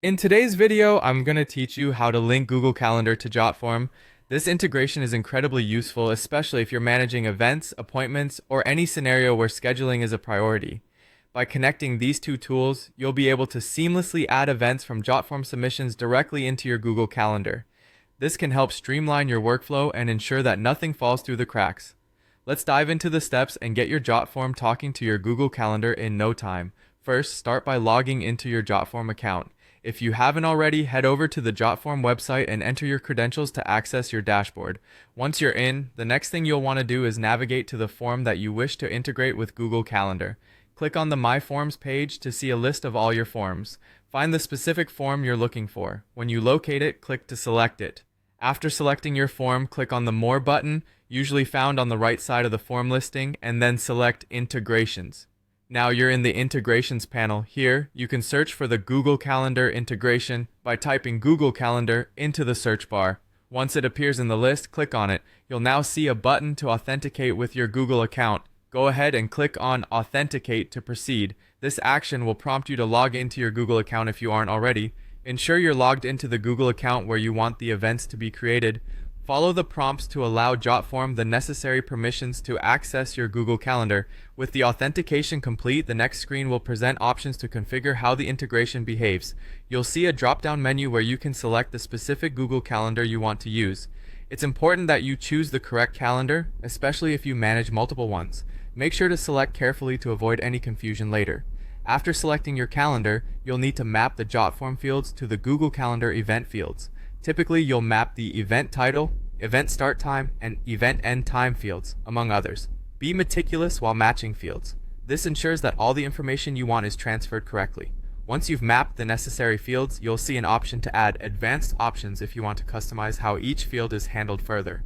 In today's video, I'm going to teach you how to link Google Calendar to Jotform. This integration is incredibly useful, especially if you're managing events, appointments, or any scenario where scheduling is a priority. By connecting these two tools, you'll be able to seamlessly add events from Jotform submissions directly into your Google Calendar. This can help streamline your workflow and ensure that nothing falls through the cracks. Let's dive into the steps and get your Jotform talking to your Google Calendar in no time. First, start by logging into your Jotform account. If you haven't already, head over to the Jotform website and enter your credentials to access your dashboard. Once you're in, the next thing you'll want to do is navigate to the form that you wish to integrate with Google Calendar. Click on the My Forms page to see a list of all your forms. Find the specific form you're looking for. When you locate it, click to select it. After selecting your form, click on the More button, usually found on the right side of the form listing, and then select Integrations. Now you're in the Integrations panel. Here, you can search for the Google Calendar integration by typing Google Calendar into the search bar. Once it appears in the list, click on it. You'll now see a button to authenticate with your Google account. Go ahead and click on Authenticate to proceed. This action will prompt you to log into your Google account if you aren't already. Ensure you're logged into the Google account where you want the events to be created. Follow the prompts to allow Jotform the necessary permissions to access your Google Calendar. With the authentication complete, the next screen will present options to configure how the integration behaves. You'll see a drop-down menu where you can select the specific Google Calendar you want to use. It's important that you choose the correct calendar, especially if you manage multiple ones. Make sure to select carefully to avoid any confusion later. After selecting your calendar, you'll need to map the Jotform fields to the Google Calendar event fields. Typically, you'll map the event title, event start time, and event end time fields, among others. Be meticulous while matching fields. This ensures that all the information you want is transferred correctly. Once you've mapped the necessary fields, you'll see an option to add advanced options if you want to customize how each field is handled further.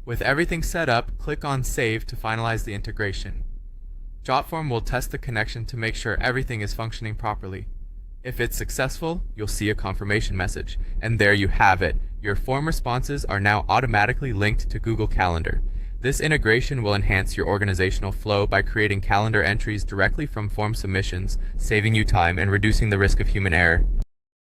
With everything set up, click on Save to finalize the integration. Jotform will test the connection to make sure everything is functioning properly. If it's successful, you'll see a confirmation message, and there you have it. Your form responses are now automatically linked to Google Calendar. This integration will enhance your organizational flow by creating calendar entries directly from form submissions, saving you time and reducing the risk of human error.